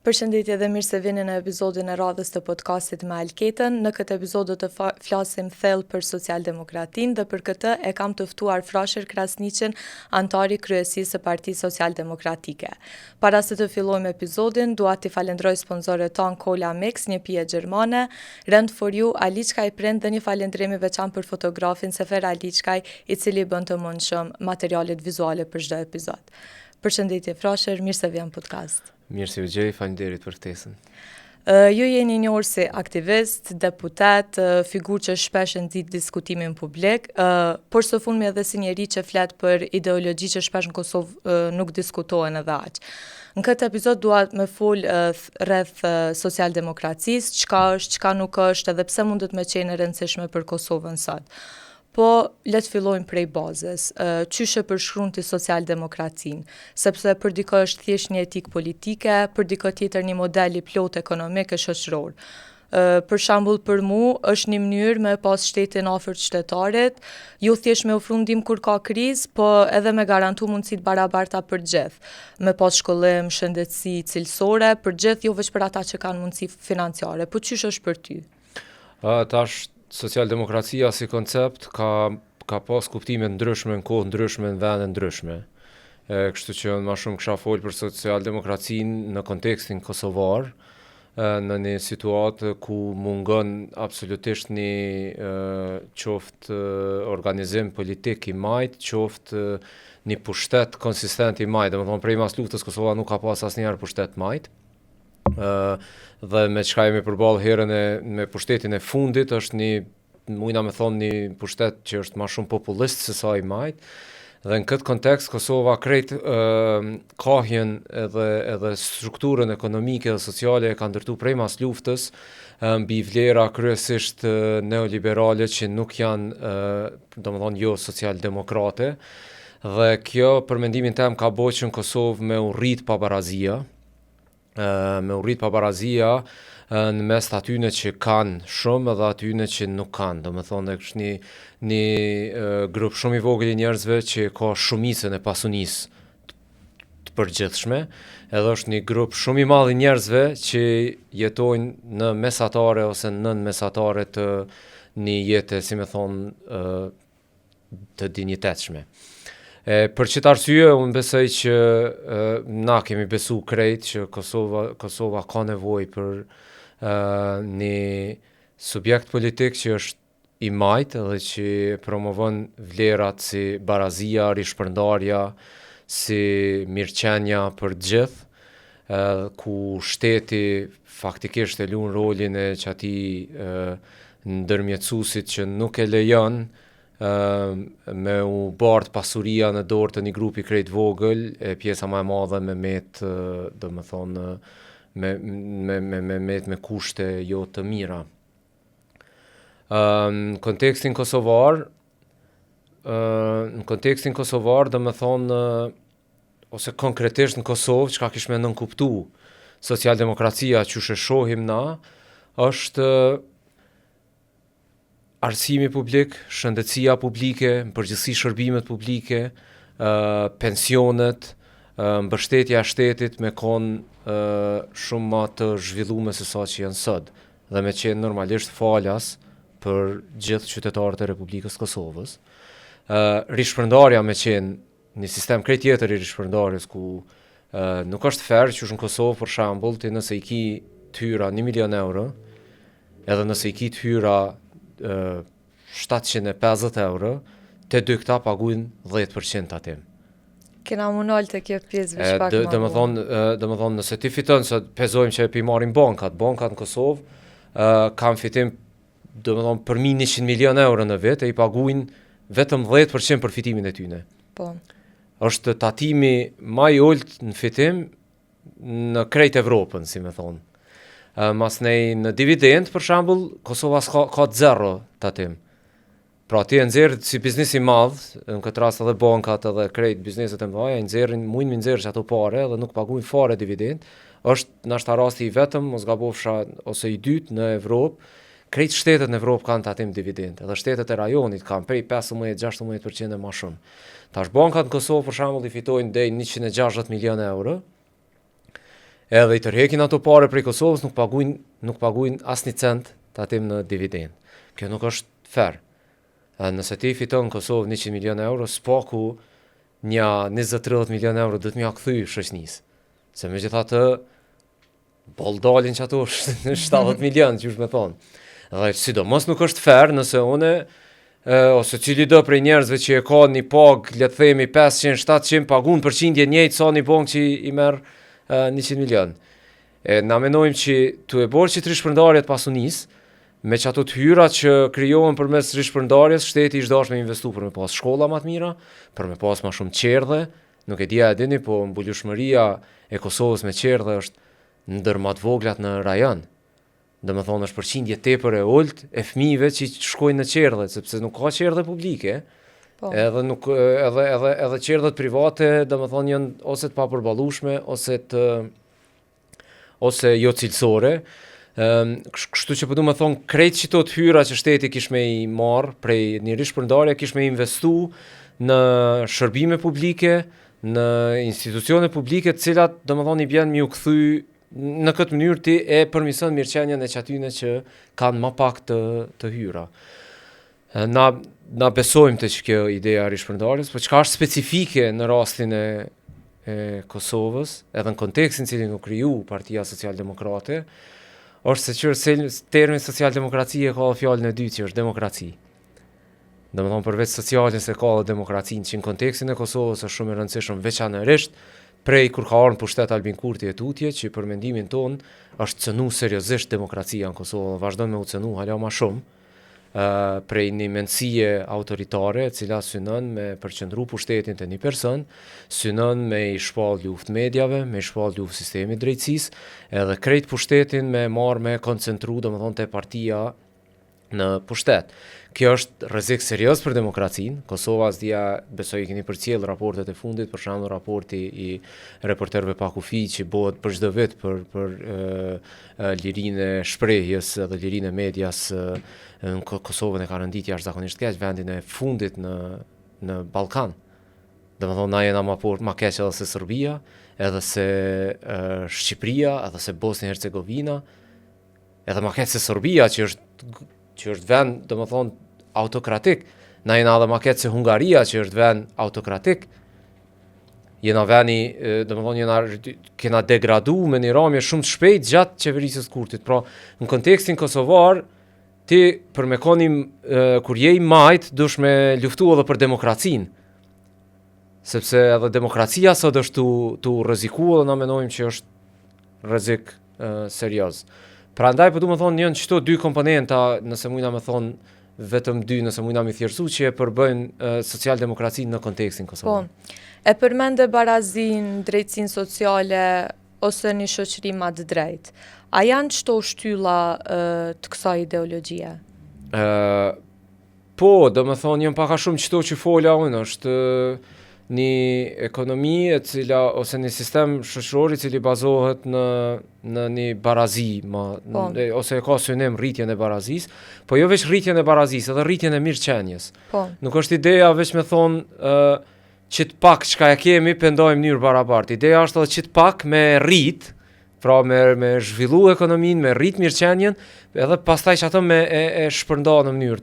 Përshëndetje dhe mirë se vini në epizodin e radhës të podcastit me Alketën. Në këtë epizod do të flasim thellë për socialdemokratinë dhe për këtë e kam të ftuar Frashër Krasniqin, antari kryesisë së Partisë Socialdemokratike. Para se të fillojmë epizodin, dua t'i falenderoj sponsorët tanë Cola Mix, një pije gjermane, Rent for You, Aliçkaj Print dhe një falënderim i veçantë për fotografin Sefer Aliçkaj, i cili bën të mundshëm materialet vizuale për çdo epizod. Përshëndetje Frashër, mirë se vjen podcast. Mirë se u gjej, faleminderit për ftesën. Ju jeni njohur si aktivist, deputet, figurë që shpesh nxit diskutimin publik, por së fundmi edhe si njeri që flet për ideologji që shpesh në Kosovë nuk diskutohen edhe aq. Në këtë epizod dua me fol rreth socialdemokracisë, çka është, çka nuk është, edhe pse mundet me qenë e rëndësishme për Kosovën sot. Po, le të fillojmë prej bazës. Qysh e përshkruan ti socialdemokracinë? Sepse për dikë është thjesht një etikë politike, për dikë tjetër një model i plot ekonomik e shoqëror. Për shembull për mua është një mënyrë me pas shtetin afër qytetarit, jo thjesht me ofru ndihmë kur ka krizë, po edhe me garantu mundësi të barabarta për gjithë, me pas shkollim, shëndetësi cilësore për gjithë, jo vetëm për ata që kanë mundësi financiare. Po çysh është për ty? Tash socialdemokracia si koncept ka pas kuptime ndryshme në kohë ndryshme në vende ndryshme. Kështu që më shumë kisha fol për socialdemokracinë në kontekstin kosovar, në një situatë ku mungon absolutisht një qoftë organizim politik i majt, qoftë një pushtet konsistent i majt. Domethënë prej mas luftës Kosova nuk ka pas asnjëherë pushtet majt. Dhe me çka jemi përballë herën me pushtetin e fundit është mujna me thonë një pushtet që është më shumë popullist se sa i majt. Dhe në këtë kontekst Kosova krejt kahjen edhe strukturën ekonomike dhe sociale e ka ndërtu prej mas luftës mbi vlera kryesisht neoliberale që nuk janë domethënë jo socialdemokrate. Dhe kjo për mendimin tim ka bërë që në Kosovë me u rrit pabarazia. Në mes të atyne që kanë shumë edhe atyne që nuk kanë. Domethënë është një grup shumë i vogël i njerëzve që ka shumicën e pasunisë të përgjithshme, edhe është një grup shumë i madh i njerëzve që jetojnë në mesatare ose nën mesatare të një jete, si me thonë, të dinjitetshme. Për qëtë arsye, unë besoj që na kemi besu krejt që Kosova ka nevojë për një subjekt politik që është i majt edhe që promovon vlerat si barazia, rishpërndarja, si mirëqenia për gjithë, ku shteti faktikisht e luan rolin e çatij ndërmjetësuesit që nuk e lejon me u bart pasuria në dorë të një grupi krejt vogël, e pjesa më e madhe me met, domethënë me kushte jo të mira. Në kontekstin kosovar, domethënë ose konkretisht në Kosovë, çka kish me nënkuptu socialdemokracia që e shohim na, është arsimi publik, shëndetësia publike, përgjithësi shërbimet publike, pensionet, mbështetja e shtetit me konë shumë më të zhvilluar se sa që janë sot, dhe me qenë normalisht falas për gjithë qytetarët e Republikës Kosovës. Rishpërndarja me qenë një sistem krejt tjetër i rishpërndarjes ku nuk është fair që në Kosovë për shembull ti nëse i ki tyra 1 milion euro, edhe nëse i ki tyra 750 euro, te dy këta paguajnë 10% atim. Kena munal të kjo pjesë veç pak më. Domethënë nëse ti fiton, se pezojmë që e marrin bankat në Kosovë kanë fitim domethënë për 100 milion euro në vit, e i paguajnë vetëm 10% për fitimin e tyne. Po. Është tatimi më i ulët në fitim në krejt Evropën, si me thonë. Mas në dividend, për shembull, Kosova ka 0 tatim. Pra ti e nxjerr si biznes i madh, në këtë rast edhe bankat edhe krejt bizneset e mëdha, mujnë nxjerrë ato parë dhe nuk paguajnë fare dividend. Është ndoshta rasti i vetëm, mos gabofsha, ose i dytë në Evropë. Krejt shtetet në Evropë kanë tatim dividend, edhe shtetet e rajonit kanë prej 15-16% e më shumë. Tash bankat në Kosovë për shembull i fitojnë deri 160 milion euro. edhe i tërhekin ato pare prej Kosovës, nuk paguajnë asnjë cent tatim në dividend. Kjo nuk është fair. Nëse ti fiton në Kosovë 100 milion euro, s'paku një 20-30 milion euro do të m'ja kthy shoqënisë. Se megjithatë dalin që ato 70 milion, që është me thonë. Dhe sidomos nuk është fair nëse une, ose cili do prej njerëzve që e ka një pagë, le të themi 500-700 pagun për qindje njëjtë sa një bank që i merr 100 milion. Na menojmë që tu e borë që të rishpërndarjet pasunisë, me që ato të hyra që krijohen përmes rishpërndarjes, shteti ishtë dash me investu për me pas shkolla më të mira, për me pas ma shumë qerdhe, nuk e dia e dini, po mbulueshmëria e Kosovës me qerdhe është ndër më të voglat në rajon. Domethënë është përqindje tepër e ulët e fëmijëve që shkojnë në qerdhe, sepse nuk ka qerdhe publike. Po. Edhe qerdhet private, domethënë janë ose të papërballueshme ose jo cilësore. Kështu që po du me thonë krejt që të hyra që shteti kish me i marë prej një rishpërndarje, kish me investu në shërbime publike, në institucione publike, të cilat do më thonë i bjenë mi u kthy në këtë mënyrë ti e përmison mirëqenjen e qatyne që kanë më pak të hyra. Na besojmë të që kjo ideja rishpërndarjes, po çka është specifike në rastin e Kosovës, edhe në kontekstin cilin u kriju Partia Social-Demokrate, është se termi social-demokracie ka fjalën e dytë që është demokraci. Domethënë përveç socialin se ka dhe demokracinë që në kontekstin e Kosovës është shumë e rëndësishëm veçanërisht prej kur ka ardhur pushtet Albin Kurti e tutje, që për mendimin ton është cënu seriozisht demokracia në Kosovë, vazhdon me u cënu hala më shumë prej një mendësie autoritare, e cila synon me përqendru pushtetin te një person, synon me i shpall luftë mediave, me i shpall luftë sistemit drejtësisë, edhe krejt pushtetin me marr me koncentru, domethënë te partia në pushtet. Kjo është rrezik serioz për demokracinë. Kosova s'dia besoj keni përcjell raportet e fundit, për shembull raporti i reporterëve pa kufi që bëhet për çdo vit për lirinë e shprehjes dhe lirinë e medias në Kosovën e ka rëndit jashtëzakonisht keq, vendin e fundit në Ballkan. Domethënë na jena më keq edhe se Serbia, edhe se Shqipëria, edhe se Bosnia-Hercegovina, edhe më keq se Serbia që është vend, domethënë, autokratik. Na jena edhe më keq se Hungaria që është vend autokratik. Jena veni, domethënë kena degradu me një ramje shumë të shpejt gjatë qeverisës Kurtit. Pra, në kontekstin kosovar, ti për me konim kur je i majt, dush me luftu edhe për demokracinë. Sepse edhe demokracia sot është tu rreziku dhe na menojmë që është rrezik serioz. Prandaj po du me thonë janë çto dy komponenta, nëse mujna me thonë vetëm dy, nëse mujna mi thjerësu që e përbëjnë social-demokracinë në kontekstin kosovar. Po, e përmende barazin, drejtësinë sociale ose një shoqëri më të drejtë. A janë çto shtylla të kësaj ideologjie? Po, do me thonë janë paka shumë çto që fola unë, është një ekonomi e cila ose një sistem shoqëror i cili bazohet në një barazi, ose e ka synim rritjen e barazisë, po jo veç rritjen e barazisë, edhe rritjen e mirëqenies. Nuk është ideja veç me thonë që të pak çka e kemi pendojmë në mënyrë barabartë. Ideja është edhe që të pak me rrit, pra me zhvillu ekonominë, me rrit mirëqenien, edhe pastaj që ato me e shpërnda në mënyrë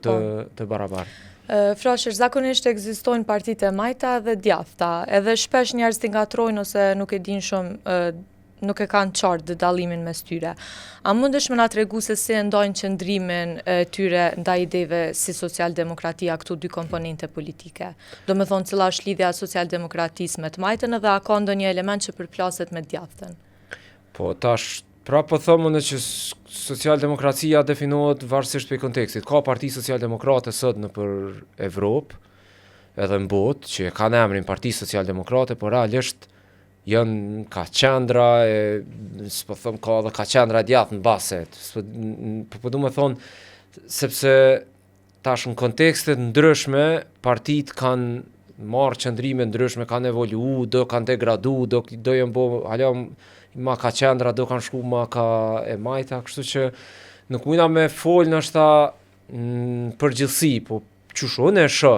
të barabartë. Frashër, zakonisht ekzistojnë partitë e majta dhe djathta, edhe shpesh njerëz t'i ngatrojnë ose nuk e din shumë, nuk e kanë qartë dallimin mes tyre. A mundesh me na tregu se si e ndajnë qëndrimin tyre ndaj ideve si social-demokratia këtu dy komponente politike? Do me thonë cila është lidhja social-demokratisë me të majtën edhe a ka ndonjë element që përplaset me djathtën? Po, tash, pra po thëmë në që social-demokracia definohet varësisht për kontekstit. Ka parti social-demokrate sot në për Evropë, edhe në botë, që kanë emrin parti social-demokrate, por realisht janë ka qendra, s'po thëmë ka dhe ka qendra djathtë në baset. Po du me thonë, sepse tash në kontekstet ndryshme, partit kanë marrë qëndrime ndryshme, kanë evolu, do kanë degradu, do janë bo, hala ma ka qendra, do kanë shku ma ka e majta, kështu që nuk mujna me folë nështë përgjithsi, po qysh unë e shë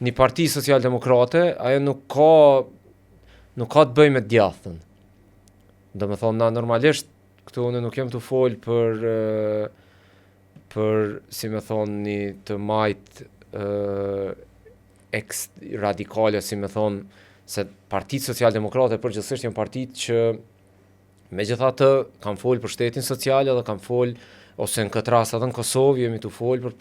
një parti social-demokrate, ajo nuk ka të bëj me djathtën. Do me thonë, na normalisht, këtu unë nuk jem të folë për, si me thonë, një të majtë radikale, si me thonë, se Partitë Social-Demokrate përgjithsisht janë partitë që megjithatë kanë folë për shtetin social edhe kanë folë, ose në këtë rast edhe në Kosovë jemi të folë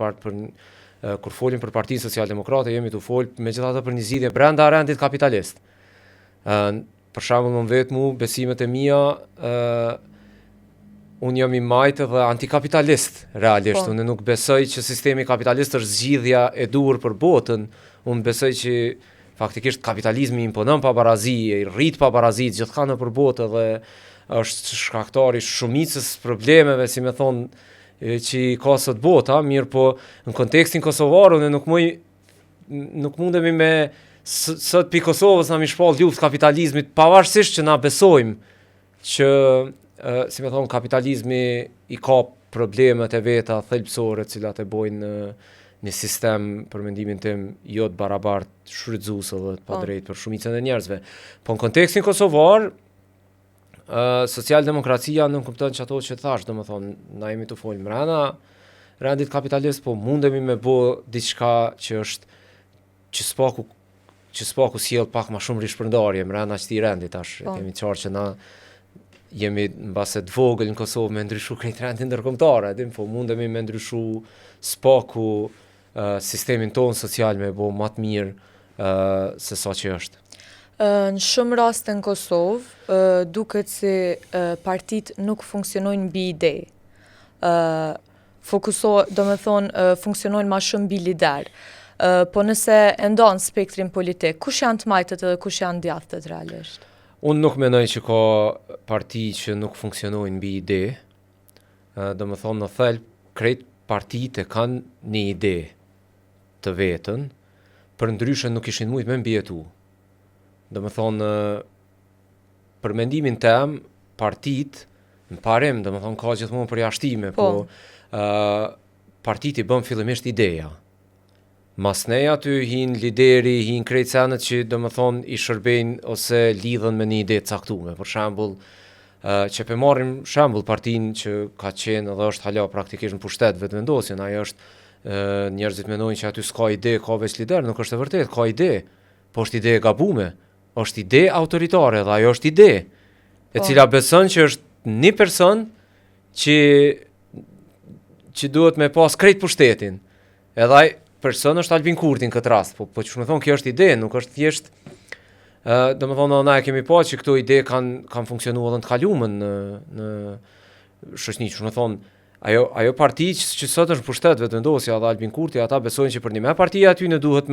kur folim për Partinë Social-Demokrate jemi të folë megjithatë për një zgjidhje brenda rendit kapitalist. Për shembull më vetë mu, besimet e mia, unë jam i majtë dhe antikapitalist, realisht. Unë nuk besoj që sistemi kapitalist është zgjidhja e duhur për botën. Unë besoj që faktikisht kapitalizmi imponon pabarazi, rrit pabarazi gjithka në për botë dhe është shkaktari shumicës problemeve, si me thonë, që ka sot bota, mirë po në kontekstin kosovar, unë nuk mundemi me sot pi Kosovës na mi shpall luftë kapitalizmit, pavarësisht që na besojmë që si me thonë, kapitalizmi i ka problemet e veta thelbësore cilat e bojnë një sistem, për mendimin tim, jo të barabartë shfrytzues dhe të padrejtë për shumicën e njerëzve. Po në kontekstin kosovar, socialdemokracia nuk kupton që ato që thash, do më thonë, na jemi të folë mrena rendit kapitalist, po mundemi me bo diçka që është që spaku sjell pak ma shumë rishpërndarje mrena këtij rendi tash. Kemi qartë që na jemi mbase të vogël në Kosovë me ndryshu krejt rendin ndërkombëtar, po mundemi me ndryshu spaku sistemin tonë social me bo më të mirë se sa që është. Në shumë raste në Kosovë, duket si partitë nuk funksionojnë mbi ide. Do me thonë, funksionojnë ma shumë mbi lider. Po nëse e ndonë spektrin politik, kush janë të majtët edhe kush janë djathtët realisht? Unë nuk menoj që ka parti që nuk funksionojnë mbi ide. Do me thonë në thelb, krejt partitë kanë një ide të vetën, për ndryshe nuk ishin mujt me mbijetu. Do me thonë, për mendimin tem, partitë, në parim, do me thonë, ka gjithmonë përjashtime, po partitë i bën fillimisht ideja. Masnej aty hin lideri, hin krejt senet që do me thonë i shërbejnë ose lidhen me një ide të caktume. Për shembull, që pe marrim shembull partinë që ka qenë edhe është hala praktikisht në pushtet vetëvendosjen, ajo është njerëzit mendojnë që aty s'ka ide, ka veç lider, nuk është e vërtet, ka ide, po është ide e gabume. Është ide autoritare dhe ajo është ide e cila beson që është një person që duhet me pas krejt pushtetin. Edhe ai person është Albin Kurti në këtë rast, po që me thonë kjo është ide, nuk është thjesht do me thonë na e kemi pa që këto ide kanë funksionu edhe në të kalumen në shoqni, që me thonë ajo parti që sot është pushtet vetëvendosja dhe Albin Kurti, ata besojnë që për një me partia aty në duhet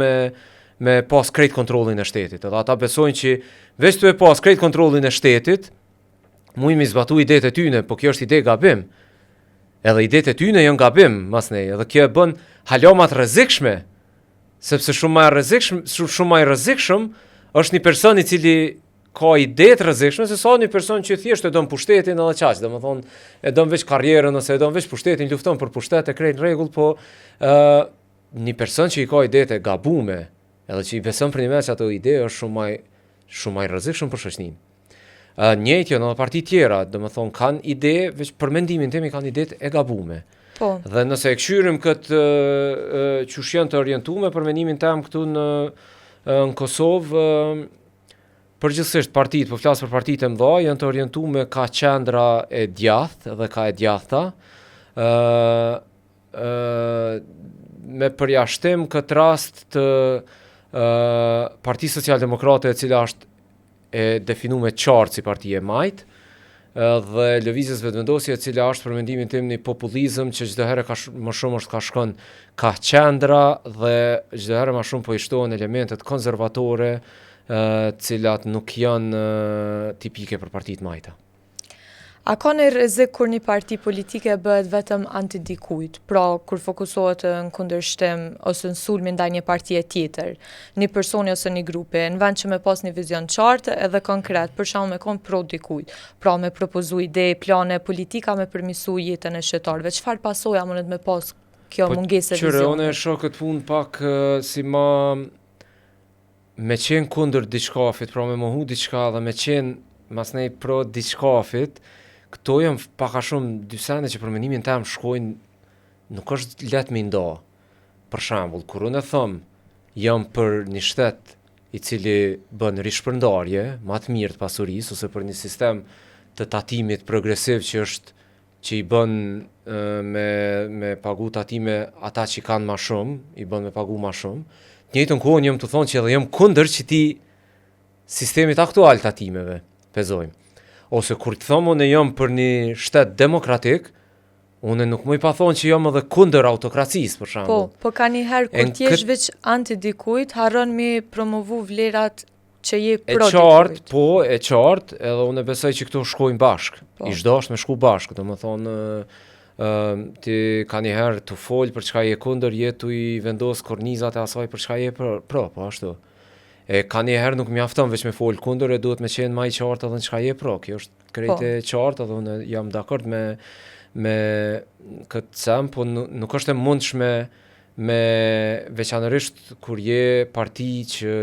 me pas krejt kontrollin e shtetit. Edhe ata besojnë që veç të e pas krejt kontrollin e shtetit, mujmë i zbatu idetë e tyne, po kjo është ide gabim. Edhe idetë e tyne janë gabim, masnej, edhe kjo e bën halomat rrezikshme, sepse shumë më i rrezikshëm është një person i cili ka ide të rrezikshme se sa një person që thjesht e don pushtetin edhe qaq, domethënë e don veç karrierën ose e don veç pushtetin, lufton për pushtet e krejt rregull, po një person që i ka idetë e gabume, edhe që i beson për një mes ato ide është shumë më i rrezikshëm për shoqërinë. Njëjtë në parti tjera, domethënë kanë ide, veç për mendimin tim kanë ide e gabume. Po. Dhe nëse e këshyrim këtë qysh janë të orientuar për mendimin tim këtu në Kosovë, përgjithsisht partitë, po flas për partitë e mëdha, janë të orientuar ka qendra e djathtë dhe ka e djathta. Me përjashtim këtë rast të Partisë Social-Demokrate, e cila është e definuar qartë si parti e majt, dhe lëvizjes vetëvendosje, e cila është për mendimin tim një populizëm që çdo herë më shumë është ka shkon ka qendra dhe çdo herë më shumë po i shtohen elementet konservatore, cilat nuk janë tipike për partitë majta. A ka një rrezik kur një parti politike bëhet vetëm antidikujt, pra kur fokusohet në kundërshtim ose në sulmin ndaj një partie tjetër, një personi ose një grupi, në vend që me pas një vizion qartë edhe konkret, për shembull me kon pro dikujt, pra me propozu ide, plane politika me përmirësu jetën e shqiptarëve. Çfarë pasoja mundet me pas kjo mungesë e vizionit? Po unë e shoh këtë punë pak si me qenë kundër diçkafit, pra me mohu diçka dhe me qenë masnej pro diçkafit, këto janë pak a shumë dy sende që për mendimin tim shkojnë, nuk është let me nda. Për shembull, kur unë them jam për një shtet i cili bën rishpërndarje, më të mirë të pasurisë, ose për një sistem të tatimit progresiv që i bën me pagu tatime ata që kanë më shumë, i bën me pagu më shumë. Në të njëjtën kohë jam të thonë që edhe jam kundër që ti sistemit aktual tatimeve pezojmë. Ose kur të them unë jam për një shtet demokratik, unë nuk më i pa thonë që jam edhe kundër autokracisë, për shembull. Po ka një herë kur t'jesh veç anti dikujt, harron me promovu vlerat që je pro dikujt. E qartë, edhe unë besoj që këto shkojnë bashkë. I çdosh me shku bashkë, domethënë ti ka një herë të fol për çka je kundër, je tu i vendos kornizat e asaj për çka je pro, po ashtu. E ka një herë nuk mjafton veç me fol kundër, e duhet me qenë më i qartë edhe në çka je pro. Kjo është krejt e qartë, edhe unë jam dakord me këtë sem, po nuk është e mundshme me veçanërisht kur je parti që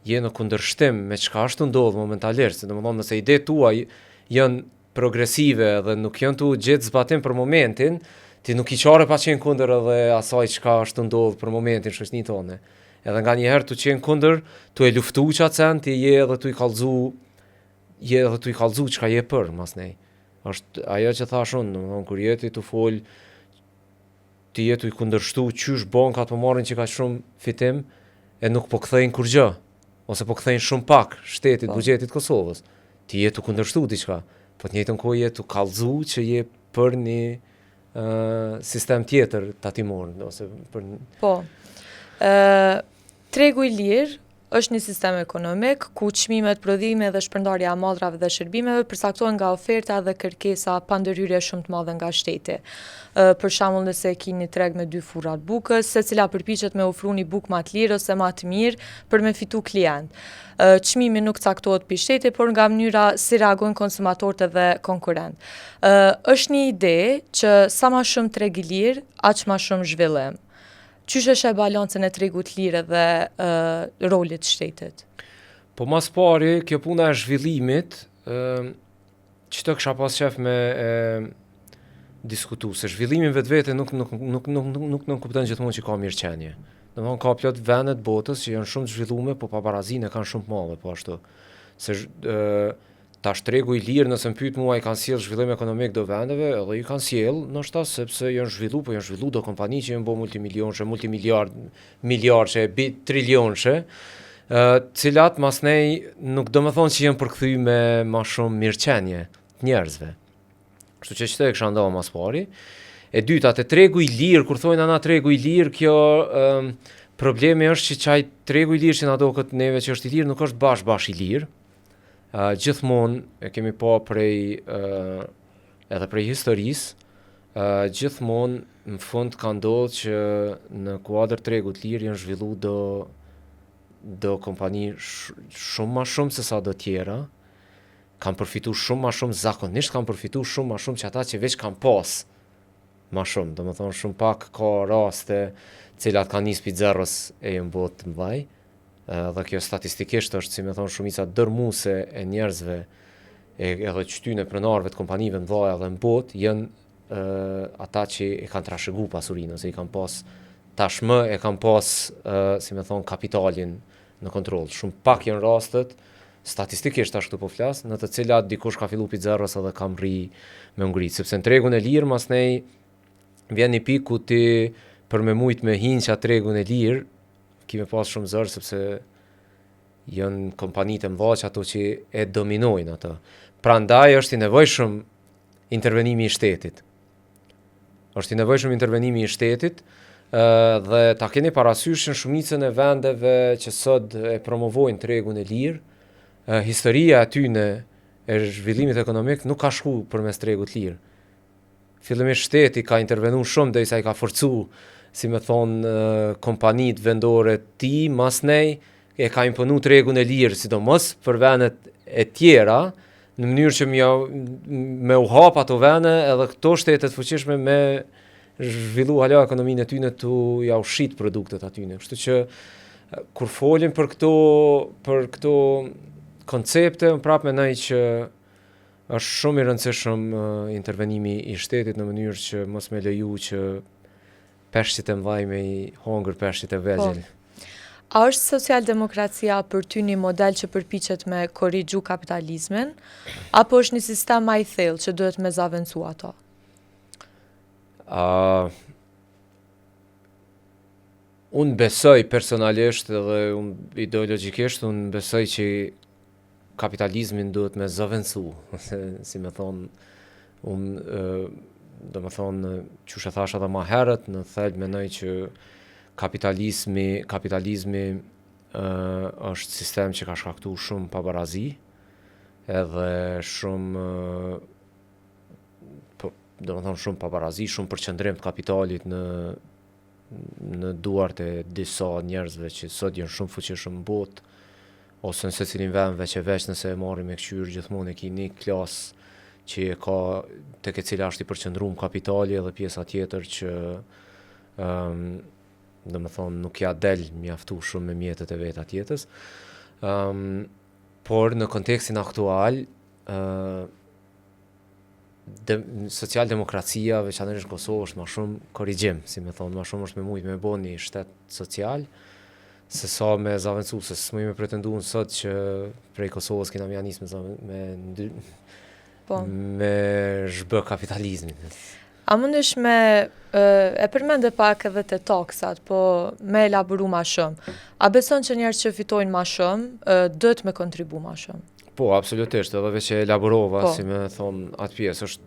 je në kundërshtim me çka është ndodh momentalisht, domethënë nëse idetë tua janë progresive dhe nuk janë tu gjetë zbatim për momentin, ti nuk i qare pa qenë kundër edhe asaj çka është ndodh për momentin shoqërinë tonë. Edhe nga një herë tu qenë kundër, tu e luftu qatë sen, ti je edhe tu i kallzu çka je për, masnej. Është ajo që thash unë, domethënë kur je ti tu fol, ti je tu i kundërshtu qysh bankat po marrin që ka shumë fitim e nuk po kthejnë kur gjë, ose po kthejnë shumë pak shtetit, buxhetit Kosovës. Ti je tu kundërshtu diçka, po të njëjtën kohë je tu kallzu që je për një sistem tjetër tatimor, ose për Po. Tregu i lirë është një sistem ekonomik ku çmimet, prodhime dhe shpërndarja e mallrave dhe shërbimeve përcaktohen nga oferta dhe kërkesa pa ndërhyrje shumë të madhe nga shteti. Për shembull, nëse ke një treg me 2 furra të bukës, secila përpiqet me ofru një bukë më të lirë ose më të mirë për me fitu klient. Çmimi nuk caktohet pi shteti, por nga mënyra si reagojnë konsumatorët dhe konkurrent. Është një ide që sa më shumë treg i lirë, aq më shumë zhvillim. Qysh është e balancën e tregut lirë dhe rolit shtetit? Po mas pari, kjo puna e zhvillimit, çto kisha pas qef me diskutu, se zhvillimin vetvete nuk kupton gjithmonë që ka mirëqenie. Domthonë ka plot vende të botës që janë shumë të zhvilluara, po paparazinë kanë shumë të madhe, po ashtu. Se tash tregu i lirë, nëse më pyet mua, i kanë sjell zhvillim ekonomik do vendeve, edhe i kanë sjell, ndoshta sepse janë zhvillu do kompani që janë bë miliardëshe, trilionëshe, cilat masnej nuk do më thonë që janë përkthy me ma shumë mirëqenie të njerëzve. Kështu që çto e kisha ndonë mas pari. E dyta, te tregu i lirë, kur thojnë ana tregu i lirë, kjo problemi është që çaj tregu i lirë që na do këtë neve që është i lirë, nuk është bash i lirë. Gjithmonë e kemi pa edhe prej historisë, gjithmonë në fund ka ndodhur që në kuadër tregut lirë janë zhvillu do kompani shumë ma shumë se sa do tjera, kanë përfitu shumë ma shumë, zakonisht kanë përfitu shumë ma shumë që ata që veç kanë pas ma shumë, do më thonë shumë pak ka raste cilat kanë nis pi zeros e jën botë të mbaj, dhe kjo statistikisht është, si me thonë, shumica dërmuese e njerëzve edhe qytyne pronarëve të kompanive të mëdha edhe në botë janë ata që e kanë trashëgu pasurinë, ose i kanë pas tashmë e kanë pas si me thonë kapitalin në kontroll. Shumë pak janë rastet, statistikisht ashtu po flas, në të cilat dikush ka fillu pi zeros edhe ka mri me ngrit, sepse në tregun e lirë masnej vjen një pikë ku ti për me mujt me hinqa tregun e lirë kime pas shumë zërë, sepse janë kompanitë mëdha që ato që e dominojnë ato. Prandaj është i nevojshëm intervenimi i shtetit. Është i nevojshëm intervenimi i shtetit dhe ta keni parasysh në shumicën e vendeve që sot e promovojnë tregun e lirë, historia atyne e zhvillimit ekonomik nuk ka shku përmes tregut lirë. Fillimisht shteti ka intervenu shumë derisa i ka forcu, si me thonë, kompanit vendore ti, masnej, e ka imponu tregun e lirë, sidomos për vendet e tjera, në mënyrë që me u hap ato vende, edhe këto shtetet fuqishme me zhvillu hala ekonominë e tyne tu ja ushit produktet atyne. Kështu që kur folim për këto koncepte, unë prapë mendoj që është shumë i rëndësishëm intervenimi i shtetit në mënyrë që mos me leju që peshqit e mdhaj me i hongër peshqit e vegjël. A është socialdemokracia për ty një model që përpiqet me korrigju kapitalizmin, apo është një sistem më i thellë që duhet me zaventsu ato? Unë besoj personalisht edhe ideologjikisht, unë besoj që kapitalizmin duhet me zëvendësu, si me thonë, do me thonë, që shë thash edhe ma herët, në thelb mendoj që kapitalizmi është sistem që ka shkaktu shumë pabarazi, edhe shumë, do me thonë shumë pabarazi, shumë përqendrim të kapitalit në duart e disa njerëzve që sot janë shumë fuqishëm në botë, ose në secilin vend veç nëse e marrim me këqyr gjithmonë e ki një klasë që e ka tek e cila është i përqendruar kapitali edhe pjesa tjetër që do me thonë nuk ja del mjaftu shumë me mjetet e veta tjetës. Por në kontekstin aktual socialdemokracia veçanërisht në Kosovë është më shumë korrigjim, si me thonë, më shumë është me mujt me bo një shtet social, se sa me zavendësu, se s'më me pretendu në sot që prej Kosovës kena me janis me zhbë kapitalizmin. A mundesh me, e përmende pak edhe të taksat, po me elaboru ma shumë. A beson që njerëz që fitojnë ma shumë, dët me kontribu ma shumë? Po, absolutisht, edhe veç e elaborova, si me thonë atë pjesë, është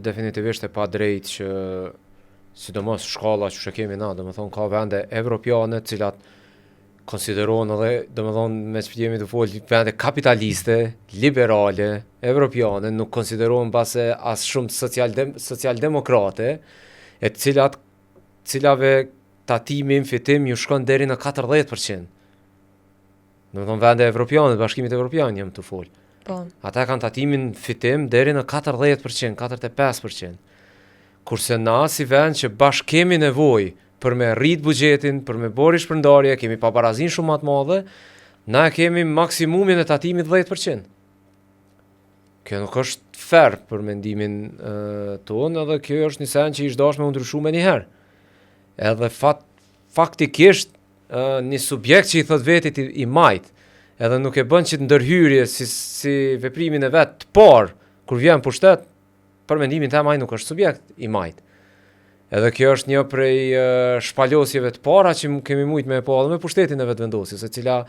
definitivisht e pa drejt që, sidomos shkalla që shë kemi na, do me thonë ka vende evropiane, cilat konsiderohen edhe, do me thonë, me që jemi të folë, vende kapitaliste, liberale, evropiane, nuk konsiderohen base as shumë socialdemokrate, e cilave tatimi në fitim ju shkon deri në 40%. Do me thonë vende evropiane, bashkimit evropian jam të folë. Ata kanë tatimin fitim deri në 40%, 45%. Kurse na si vend që bashkë kemi nevojë për me rrit buxhetin, për me bori shpërndarje, kemi pabarazin shumë më të madhe, na kemi maksimumin e tatimit 10%. Kjo nuk është fair për mendimin tonë, edhe kjo është një sen që ishtë dashme u ndryshu me njëherë. Edhe faktikisht një subjekt që i thot vetit i majt, edhe nuk e bën që të ndërhyrje si veprimin e vet të parë, kur vjen pushtet, për mendimin të majt nuk është subjekt i majt. Edhe kjo është një prej shpalosjeve të para që kemi mujt me po edhe me pushtetin e vetë vendosjes, e cila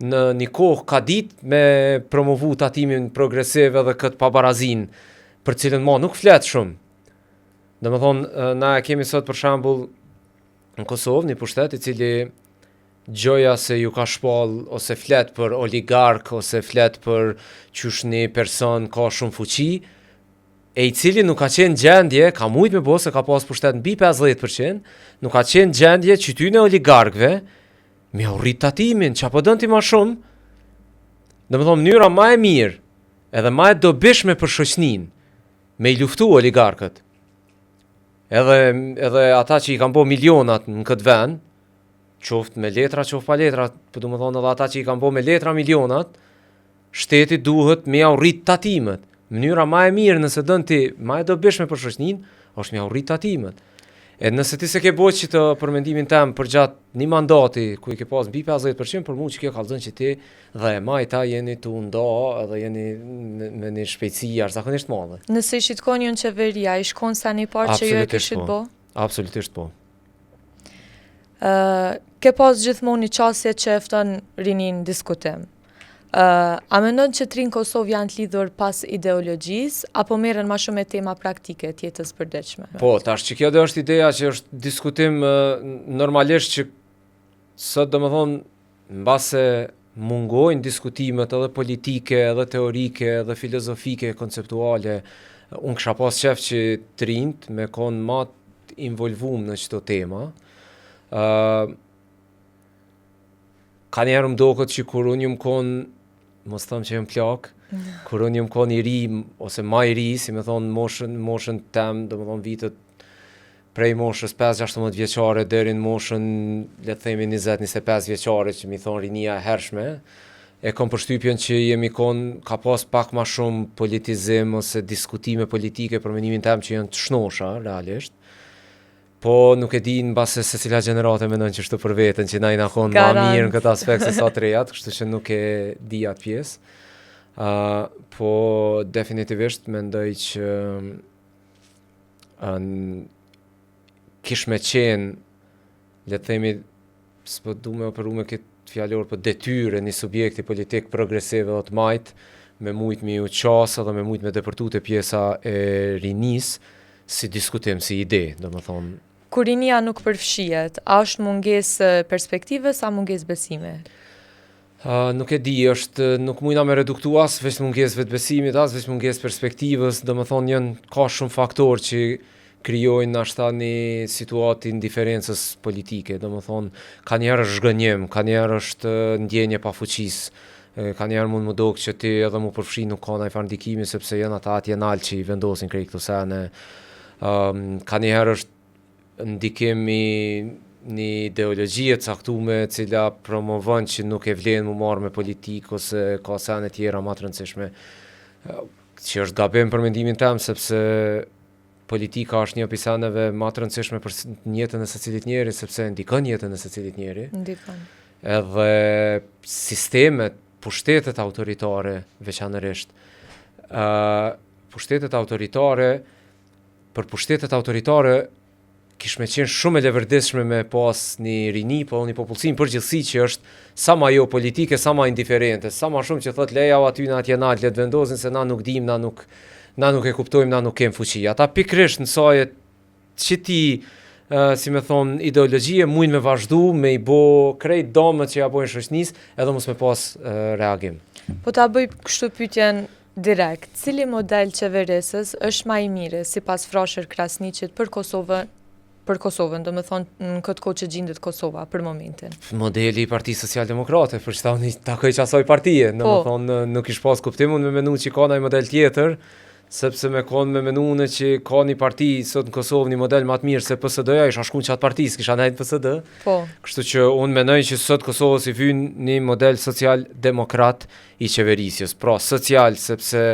në një kohë ka ditë me promovu tatimin progresiv edhe këtë pabarazin, për cilën ma nuk flet shumë. Dhe me thonë, na kemi sot për shembull në Kosovë një pushtet i cili gjoja se ju ka shpall ose flet për oligark ose flet për qysh një person ka shumë fuqi, e i cili nuk ka qenë gjendje, ka mujt me bo se ka pas pushtet mbi 50%, nuk ka qenë gjendje që ty në oligarkve me urrit tatimin, që apo dën ti ma shumë, dhe me thonë mënyra ma e mirë, edhe ma e dobishme për shoqnin, me i luftu oligarkët, edhe ata që i kanë bo milionat në këtë vend, qoftë me letra, qoftë pa letra, për du me thonë edhe ata që i kanë bo me letra milionat, shteti duhet me urrit tatimet. Mënyra ma e mirë nëse dën ti ma e dobishme për shoqnin, është me urrit tatimet. E nëse ti se ke bo që të përmendimin tem për gjatë një mandati, ku i ke pas mbi 50%, për mu që kjo kallëzën që ti dhe e majta jeni të nda edhe jeni me një shpejtësi jashtëzakonisht madhe. Nëse ishit konë ju në qeveria, ish konë sa një parë që ju e kishit bo? Absolutisht po. Ke pas gjithmonë një qasje që efton rinin diskutim. A mendon që trinë Kosovë janë të lidhur pas ideologjisë, apo merren ma shumë me tema praktike të jetës përditshme? Po, tash që kjo dhe është ideja që është diskutim normalisht që sot do më thonë, në base mungojnë diskutimet edhe politike, edhe teorike, edhe filozofike, konceptuale, unë kësha pas qef që të rinjt me konë ma të involvum në qëto tema. Ka njerë më doket që kur unë ju më konë, mos thëmë që jem plak, kur unë ju më konë i ri, ose ma i ri, si me thonë moshën tem, do me thonë vitet prej moshës 5-16 vjeqare, deri në moshën, le të themi 20-25 vjeqare, që mi thonë rinia e hershme, e kam përshtypjen që jemi ka pas pak ma shumë politizim ose diskutime politike për menimin tem që janë të shnosha, realisht. Po nuk e di në base se cila gjenerate mendon që shtu për veten, që na konë ma mirë në këtë aspekt se sa të rejat, kështu që nuk e di atë pjesë. Po definitivisht mendoj që kish me qenë, le të themi, s'po du me operu me këtë fjalor, po detyre një subjekti politik progresiv dhe të majtë, me mujt me u qasë dhe me mujt me depërtu të pjesa e rinis, si diskutim, si ide, do më thonë. Kur rinia nuk përfshihet, a është mungesë perspektive, sa mungesë besime? Nuk e di, nuk mujna me reduktu as veç mungesë vetë besimit, as veç mungesë perspektivës, do më thonë ka shumë faktor që krijojnë ashta një situatë indiferencës politike, do më thonë, ka njerë është zhgënjim, ka njerë është ndjenje pa fuqis, ka njerë mund më dokë që ti edhe mu përfshi nuk ka nëjfar ndikimi, sepse janë ata atje nalë që i vendosin krej këto sene, ka njerë është ndikimi një ideologjie caktume cila promovon që nuk e vlen mu marrë me politikë ose ka sene tjera ma të rëndësishme, që është gabim për mendimin tem, sepse politika është një pisaneve ma të rëndësishme për jetën e secilit njeri, sepse ndikon jetën e secilit njeri. Ndikon. Edhe sistemet, pushtetet autoritare, veçanërisht. Pushtetet autoritare, për pushtetet autoritare, kish me qenë shumë e levërdishme me pas një rini, po një popullsi përgjithësi që është sa ma jo politike, sa ma indiferente, sa ma shumë që thot leja o aty në atje nalë, le të vendosin se na nuk dim, na nuk e kuptojmë, na nuk kem fuqi. Ata pikrisht në sajet që ti, si me thonë, ideologjie mujnë me vazhdu, me i bo krejt domët që ja bojnë shoqnis, edhe mos me pas reagim. Po ta bëj kështu pyetjen direkt, cili model qeverisës është ma i mire, si pas Frashër Krasniqit për Kosovën, do me thonë në këtë kohë që gjindet Kosova për momentin? Modeli i Partisë Socialdemokrate, për që ta unë takoj që asoj partije, në me thonë nuk ish pas kuptim, unë me menu që ka një model tjetër, sepse me konë me menu në që ka një parti sot në Kosovë një model ma të mirë se PSD-ja, isha shkun qatë partisë, kisha nejtë PSD. Po. Kështu që unë menoj që sot Kosovës i vyn një model social-demokrat i qeverisjes. Pra, social, sepse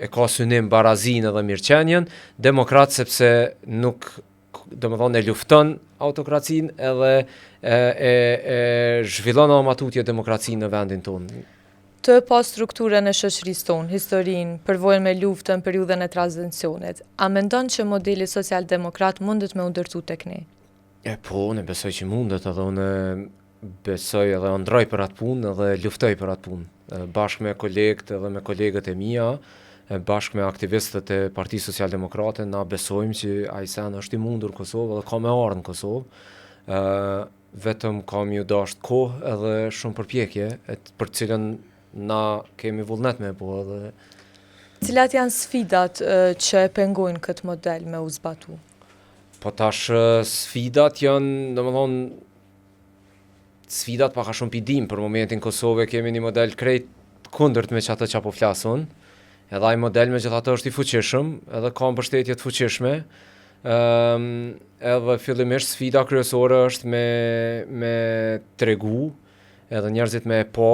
e ka synim barazin edhe mirëqenjen, demokrat sepse nuk, do më thonë, e lufton autokracin edhe e zhvillon amatutje demokracin në vendin tonë. Të pas strukturën e shoqërisë tonë, historinë, përvojën me luftën, periudhën e tranzicionit, a mendon që modeli social-demokrat mundet me u ndërtu tek ne? Po, unë besoj që mundet, edhe unë besoj edhe ndroj për atë punë edhe luftoj për atë punë. Bashkë me kolegët edhe me kolegët e mia, bashkë me aktivistët e Partisë Social-Demokrate, na besojmë që ai sen është i mundur në Kosovë dhe ka me ardhur në Kosovë. Vetëm kam ju dasht kohë edhe shumë përpjekje, për cilën na kemi vullnet me po edhe. Cilat janë sfidat që e pengojnë këtë model me u zbatu? Po tash sfidat janë, domethënë, sfidat paka shumë pidim për momentin Kosovë kemi një model krejt kundërt me çato që po flasun. Edhe ai model megjithatë është i fuqishëm, edhe ka mbështetje të fuqishme. Edhe fillimisht sfida kryesore është me tregu, edhe njerëzit me po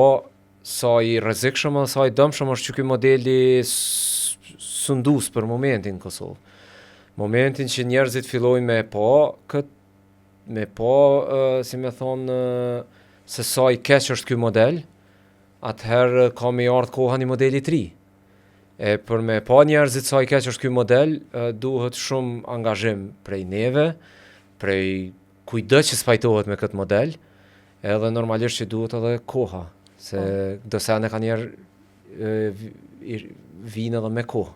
sa i rrezikshëm dhe sa i dëmshëm është që ky modeli sundus për momentin në Kosovë. Momentin që njerëzit fillojnë me po, si me thonë, se sa i keq është ky model, atëherë ka me ardhur koha një modeli i ri. Për me pa njerëzit sa i keq është ky model, duhet shumë angazhim prej neve, prej kujdo që spajtohet me këtë model, edhe normalisht që duhet edhe koha. Se do sene ka njerë vinë edhe me kohë,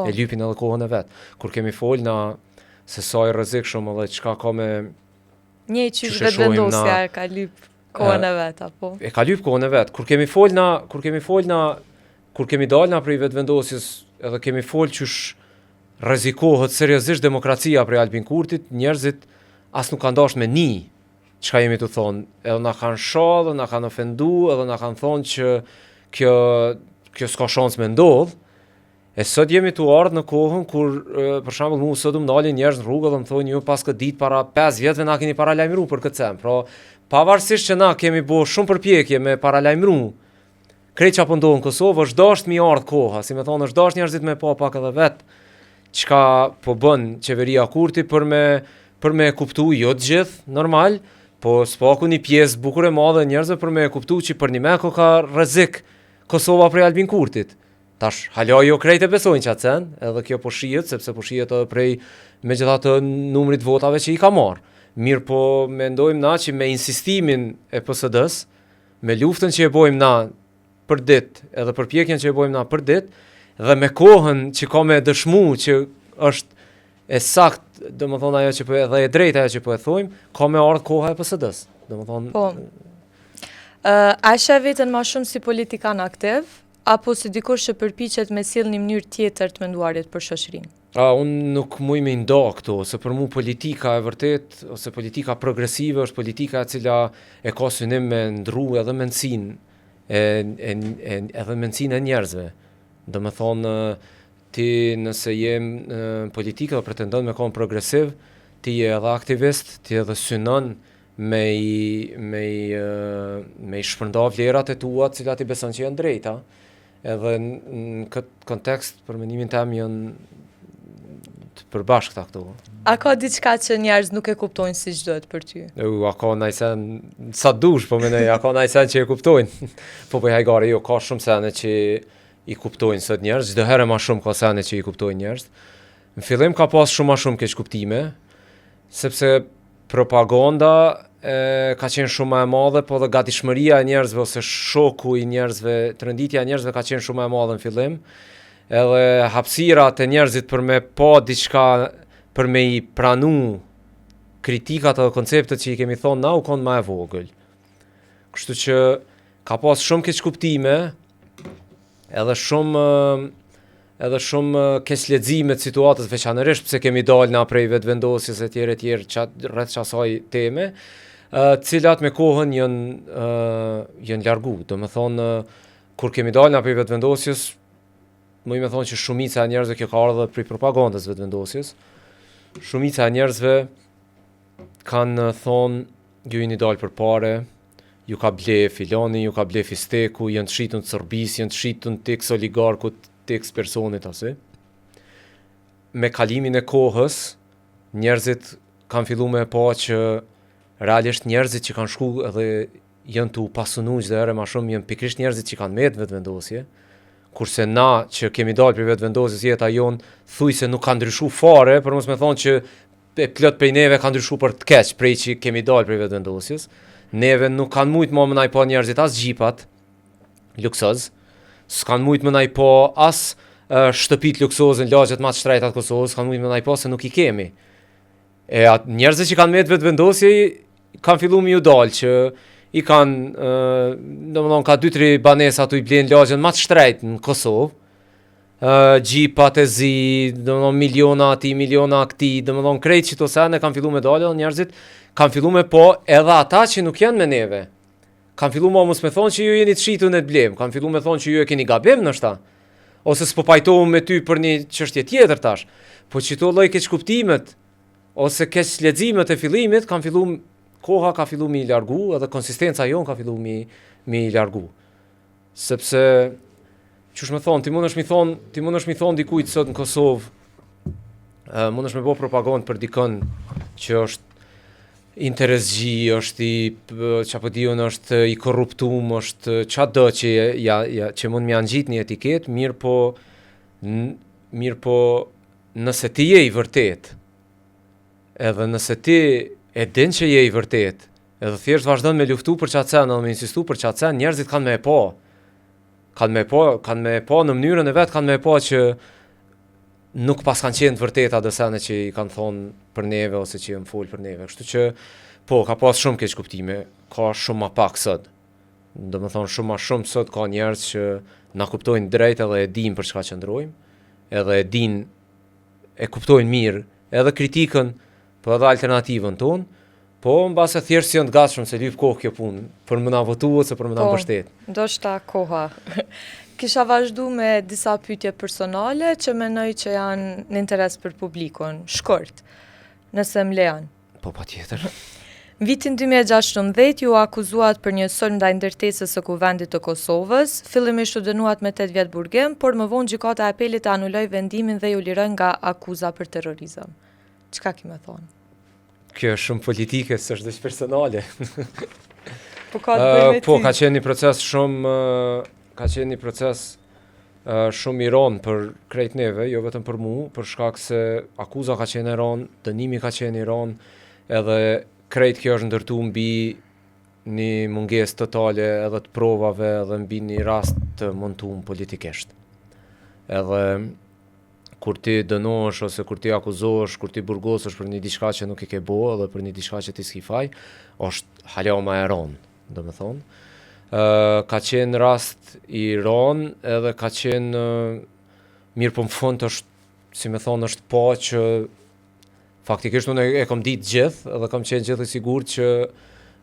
e lypin edhe kohën e vetë. Kur kemi folë na se sa i rrezik shumë edhe qka ka me një qysh vetë vendosja e ka lyp kohën e vetë, apo? E ka lyp kohën e vetë. Kur kemi dalë na prej vetë vendosjes edhe kemi folë qysh rrezikohet seriozisht demokracia prej Albin Kurtit, njerëzit as nuk kanë dash me një çka jemi të thonë, edhe na kanë shallë, na kanë ofendu, edhe na kanë thonë që kjo s'ka shans me ndodh. E sot jemi tu ardhë në kohën kur, për shembull, mu sot më dalin njerëz në rrugë dhe më thonë ju pas këtë ditë para 5 vjetëve na keni paralajmëruar për këtë sem. Pra, pavarësisht që na kemi bo shumë përpjekje me paralajmëru krejt që apo ndohë në Kosovë, është dasht mi ardhë koha, si me thonë është dasht njerëzit me pa pak edhe vetë, çka po bën qeveria Kurti për me kuptu, jo të gjithë, normal, po s'paku një pjesë bukur e madhe njerëzve për me kuptu që për një meko ka rrezik Kosova prej Albin Kurtit. Tash, hala jo krejt e besojnë që atë sen, edhe kjo po shihet, sepse po shihet edhe prej me gjithatë numrit votave që i ka marrë. Mirë po mendojmë na që me insistimin e PSD-s, me luftën që e bojmë na për ditë, edhe përpjekjen që e bojmë na për ditë, dhe me kohën që ka me dëshmu që është e sakt, do më thonë ajo që po dhe e drejt ajo që po e thojmë, ka me ardhë koha e PSD-s. Do më thonë... Po, a shë vetën ma shumë si politikan aktiv, apo si dikush që përpiqet me sjellë një mënyrë tjetër të menduarit për shoqërinë? Unë nuk muj me nda këto, se për mu politika e vërtet, ose politika progresive është politika e cila e ka synim me ndru edhe mendësin, edhe mendësin e njerëzve. Do me thonë, ti nëse jem politika dhe pretendon me konë progresiv, ti je edhe aktivist, ti edhe synon me i shpërnda vlerat e tua, cilat i beson që janë drejta. Edhe në këtë kontekst, për mendimin tem janë të përbashkëta këto. A ka diçka që njerëz nuk e kuptojnë si duhet për ty? A ka najsen, sa dush, po menej, a ka najsen që e kuptojnë. Po për hajgare, jo, ka shumë sene që i kuptojnë sot njerëz, çdo herë ma shumë ka sene që i kuptojnë njerëz. Në fillim ka pas shumë ma shumë keq kuptime, sepse propaganda ka qenë shumë e madhe, po dhe gatishmëria e njerëzve ose shoku i njerëzve, trënditja e njerëzve ka qenë shumë e madhe në fillim, edhe hapësirat e njerëzit për me pa diçka, për me i pranu kritikat edhe konceptet që i kemi thonë na, u konë ma e vogël. Kështu që ka pas shumë keq kuptime, edhe shumë keq lexime të situatës veçanërisht pse kemi dalë na prej vetëvendosjes e tjerë rreth asaj teme, cilat me kohën janë largu. Do me thonë, kur kemi dalë na prej vetëvendosjes, më me thonë që shumica e njerëzve kjo ka ardhur prej propagandës vetëvendosjes. Shumica e njerëzve kanë thonë, ju jeni dalë për pare, ju ka ble filani, ju ka ble fisteku, janë të shitun të Sorbis, janë të shitun të x oligarkut, të x personit asi. Me kalimin e kohës, njerëzit kanë fillu me pa që realisht njerëzit që kanë shku edhe janë të pasunu çdo herë ma shumë, janë pikrisht njerëzit që kanë me vetëvendosje, kurse na që kemi dalë për vetëvendosjes jeta jonë, thuj se nuk kanë ndryshu fare, për mos me thonë që e plot prej neve kanë ndryshu për të keq, prej që kemi dalë për vetëvendosjes. Neve nuk kanë mujt më nëj pa njerëzit as gjipat, luksoz, s'kanë mujt më nëj pa as shtëpit luksoz në lagjet ma të shtrejtat Kosovës, s'kanë mujt më nëj pa se nuk i kemi. Njerëzit që kanë me vetëvendosje, kanë fillu mi ju dalë, që i kanë, domethënë ka 2-3 banesa tu i blenë lagjen ma të shtrejt në Kosovë, gjipat e zi, domethënë miliona ati, miliona këti, domethënë krejt që to sene kanë fillu me dalë, njerëzit kanë fillu me po edhe ata që nuk janë me neve. Kanë fillu me mos me thonë që ju jeni të shitu në të blem, kanë fillu me thonë që ju e keni gabim nështa, ose s'po pajtohu me ty për një çështje tjetër tash, po që to lloj keq kuptimet, ose keq leximet e fillimit, kanë fillu, koha ka fillu mi largu, edhe konsistenca jonë ka fillu mi largu. Sepse, qësh me thonë, ti mundesh mi thonë dikujt sot në Kosovë, mundesh me bo propagandë për dikën që është interesgji, është është i korruptum, është çdo që mund më angjit një etiket, mirë po nëse ti je i vërtet, edhe nëse ti e din që je i vërtet, edhe thjesht vazhdon me luftu për çatë sen, edhe me insistu për çatë sen, njerëzit kanë me e pa. Kanë me e pa në mënyrën e vet, kanë me e pa që nuk pas kanë qenë të vërteta do sene që i kanë thonë për neve ose që janë folë për neve. Kështu që po ka pas shumë keq kuptime, ka shumë ma pak sot. Do me thonë shumë ma shumë sot ka njerëz që na kuptojnë drejt edhe e din për çka qëndrojmë, edhe e kuptojnë mirë, edhe kritikën, po edhe alternativën tonë, po mbase thjesht janë të gatshëm se lyp kohë kjo punë, për më na votu ose për më na mbështet. Ndoshta koha. Kisha vazhdu me disa pyetje personale që mendoj që janë në interes për publikun, shkurt, nëse më lejon. Po patjetër. Në vitin 2016 ju akuzuat për një sulm ndaj ndërtesës së Kuvendit të Kosovës, fillimisht u dënuat me 8 vjet burgim, por më vonë gjykata e apelit anuloi vendimin dhe ju liroi nga akuza për terrorizëm. Çka ki me thonë? Kjo është shumë politike, s'është dhe personale. Po ka të bëjë me Po, ty. ka qenë një proces shumë i ronë për krejt neve, jo vetëm për mu, për shkak se akuza ka qenë e ronë, dënimi ka qenë i ronë, edhe krejt kjo është ndërtu mbi një mungesë totale edhe të provave edhe mbi një rast të montuar politikisht. Edhe kur ti dënohesh ose kur ti akuzohesh, kur ti burgosesh për një diçka që nuk e ke bo edhe për një diçka që ti s'ki faj, është hala më e ronë, domethënë. Ka qenë rast i ronë edhe ka qenë mirë po në fund është, si me thonë, është po që faktikisht unë e kam ditë gjithë edhe kam qenë gjithë i sigurt që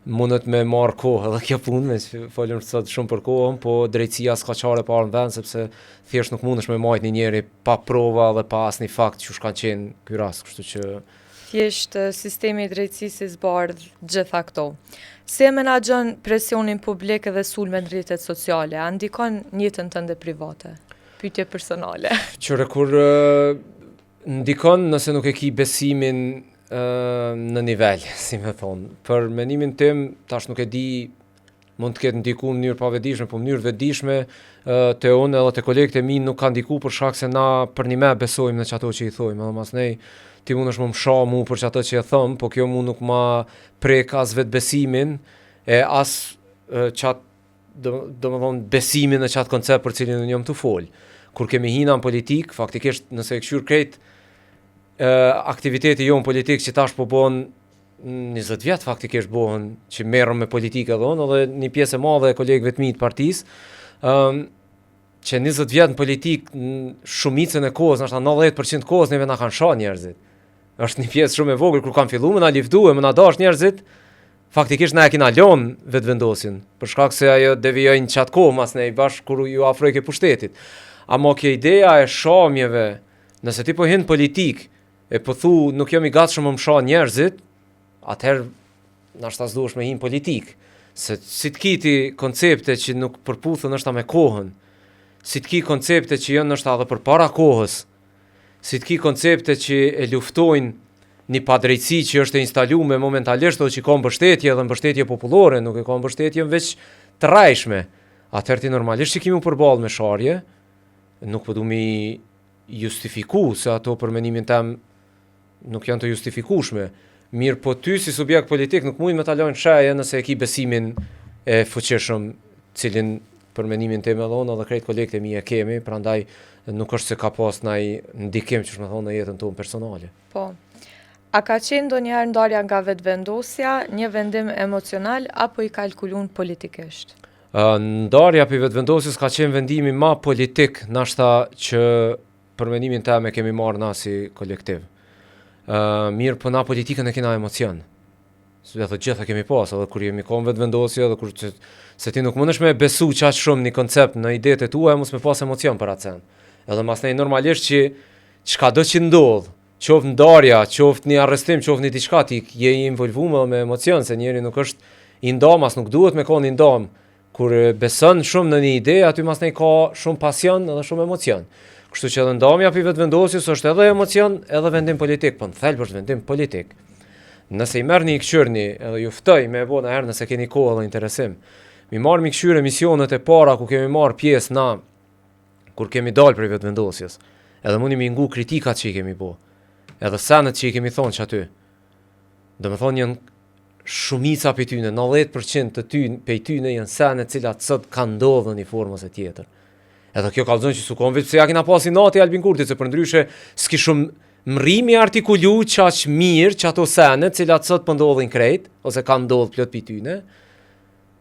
mundet me marrë kohë edhe kjo punë, me që folëm sot shumë për kohën, po drejtësia s'ka qare parë në vend, sepse thjesht nuk mundesh me majtë një njeri pa prova dhe pa asnjë fakt që shkan qenë ky rast, kështu që Thjesht sistemi i drejtësisë i zbardh gjitha këto. Si e menaxhon presionin publik dhe sulmet në rrjetet sociale? A ndikon në jetën tënde private? Pyetje personale. qëre kur ndikon nëse nuk e ki besimin në nivel, si me thonë. Për menimin tim, tash nuk e di, mund të ketë ndiku në mënyrë pavetdijshme, po në mënyrë vetdijshme te unë edhe te kolegët e mi nuk ka ndiku për shkak se na për një me besojmë në çato që i thojmë, edhe mas nej ti mund është më msha mu për çato që e thëm, po kjo mu nuk ma prek as vetë besimin e as do më thonë besimin në qatë koncept për cilin unë jam të folë. Kur kemi hina në politik, faktikisht nëse e këshyr krejt aktiviteti jo në politik që tash po bon 20 vjet faktikisht bohen që merrem me politikë edhe unë, edhe një pjesë e madhe e kolegëve të mi të partisë, që 20 vjet në politik, shumicën e kohës, nështë 90% kohës neve na kanë shah njerëzit. Është një pjesë shumë e vogël kur kanë filluar më na liftuar, më na dash njerëzit, faktikisht na e kina lënë vetvendosin, për shkak se ajo devijojnë qatë kohë mas ne i bashkë kur ju afroj ke pushtetit. Amo kjo ideja e shamjeve, nëse ti po hin politik, e po thu nuk jam i gatshëm më msha njerëzit, atëherë nashta s'duhesh me hin politik, se si të kiti koncepte që nuk përputhen nështë me kohën, si të ki koncepte që janë nështë edhe për para kohës, si të ki koncepte që e luftojnë një padrejtësi që është e instaluar momentalisht o që ka mbështetje dhe mbështetje popullore, nuk e ka mbështetje veç të rajshme. Atëherë ti normalisht që kimi u përballë me sharje, nuk po du mi justifiku, se ato për menimin tem nuk janë të justifikushme. Mirë po ty si subjekt politik nuk mujnë me ta lajnë shaje nëse e ki besimin e fuqishëm, cilin për menimin tim edhe unë edhe krejt kolegët e mi e kemi, prandaj nuk është se ka pas ndaj ndikim që shme thonë në jetën tonë personale. Po. A ka qenë ndonjëherë ndarja nga vetëvendosja një vendim emocional apo i kalkulun politikisht? Ndarja për vetëvendosjes ka qenë vendimi ma politik, nashta që për mendimin tim e kemi marrë na si kolektiv. Mirë, po na politikën e kena emocion. Edhe gjitha kemi pas, edhe kur jemi kon vetëvendosje, edhe kur se ti nuk mundesh me besu qaq shumë një koncept në idetë e tua, mos me pas emocion për atë sen. Edhe mas nej normalisht që çka do që ndodh, qoftë ndarja, qoftë një arrestim, qoftë një diçka, ti je i involvuar me emocion, se njeri nuk është i ndam, as nuk duhet me kon i ndam. Kur beson shumë në një ide, aty mas nej ka shumë pasion edhe shumë emocion. Kështu që edhe ndamja për vetëvendosjes është edhe emocion, edhe vendim politik, po në thelb është vendim politik. Nëse i merrni i këshyrni, edhe ju ftoj me e bo në herë nëse keni kohë dhe interesim, mi marrë mi këshyre emisionet e para ku kemi marrë pjesë na, kur kemi dalë për vetëvendosjes, edhe mundi mi ngu kritikat që i kemi bo, edhe senet që i kemi thonë që aty. Dhe me thonë janë shumica për tyne, 90% të tyne, për tyne janë senet cilat sot kanë ndodhë një formës e tjetër. Edhe kjo ka zonë që su konvit, se ja kina pasi nati Albin Kurti, se për ndryshe s'ki shumë mrimi artikulu qaq mirë që ato senet cilat sot për ndodhin krejt, ose kanë ndodhë plot për tyne,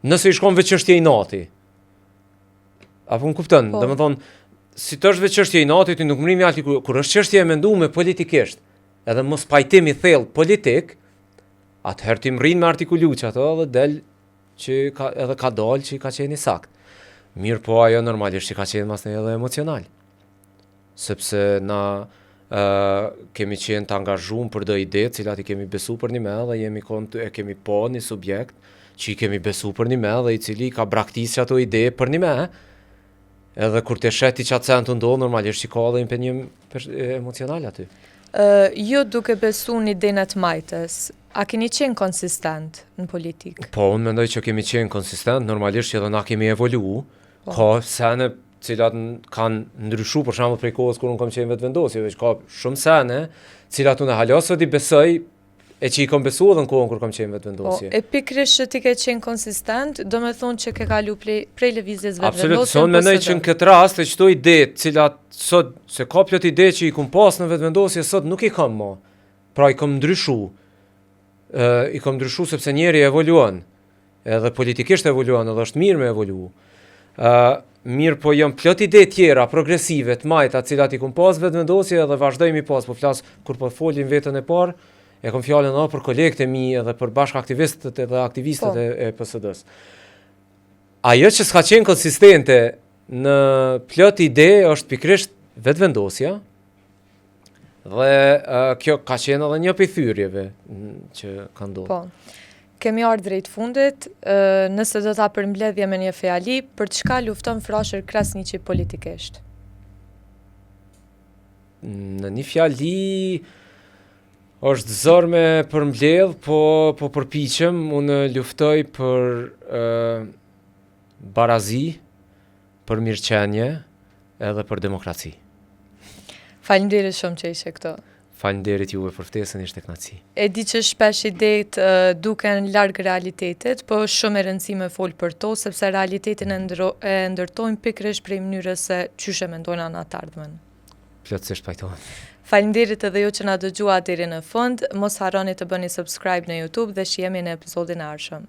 nëse i shkon veç çështja i nati. Apo më kupton, dhe me thonë, si të është veç çështja i nati, ti nuk mrimi artikulu, kur është çështja e menduar politikisht, edhe mos pajtimi thellë politik, atëherë ti mrin me artikulu që ato edhe del që edhe ka dalë që ka qenë i sakt. Mirë po ajo normalisht që ka qenë mas një edhe emocional. Sepse na kemi qenë të angazhuar për do ide, cilat i kemi besu për një me dhe kemi po një subjekt që i kemi besu për një me dhe i cili ka braktisë ato ide për një me, edhe kur të sheti që atë sen të ndohë, normalisht që ka dhe impenjim emocional aty. Ju duke besu një denet majtës, a keni qenë konsistent në politikë? Po, unë mendoj që kemi qenë konsistent, normalisht që edhe na kemi evolu, ka sene cilat kanë ndryshu, për shembull prej kohës kur unë kam qenë vetëvendosje, veç ka shumë sene, cilat unë halasot i besoj, e që i kam besu edhe në kohën kur kam qenë vetëvendosje. E pikrisht që ti ke qenë konsistent, do me thonë që ke kalu prej lëvizjes vetëvendosje. Absolut, son mendoj që në këtë rast e qëto ide, cilat sot, se ka plot ide që i kum pas në vetëvendosje, sot nuk i kam ma. Pra i kam ndryshu. I kam ndryshu sepse njeri evoluon, edhe politikisht evoluon, edhe është mirë me evolu. Mirë po jam plot ide tjera, progresive, të majta, cilat i kum pas vetëvendosje edhe vazhdoj mi pas, po flas kur po folin vetën e parë, e kom fjallën për kolegët e mi edhe për bashkë aktivistët edhe aktivistët e PSD-s. Ajo që s'ka qenë konsistente në plot ide është pikrisht vetëvendosja, dhe kjo ka qenë edhe një prej thyrjeve që ka ndodhur. Po. Kemi ardhur drejt fundit, nëse do ta përmbledhje me një fjali, për çka lufton Frashër Krasniqi politikisht? Në një fjali është zor me përmbledh, po përpiqem, unë luftoj për barazi, për mirëqenie edhe për demokraci. Faleminderit shumë që ishe këto. Faleminderit juve për ftesën, ishte kënaqësi. E di që shpesh ideët duken larg realitetit, po shumë e rëndësishme fol për to, sepse realitetin e ndërtojnë pikërisht prej mënyrës se çyshe mendojnë anëtarëdhmen. Plotësisht pajtohem. Faleminderit edhe ju që na dëgjuat deri në fund. Mos harroni të bëni subscribe në YouTube dhe shihemi në episodin e ardhshëm.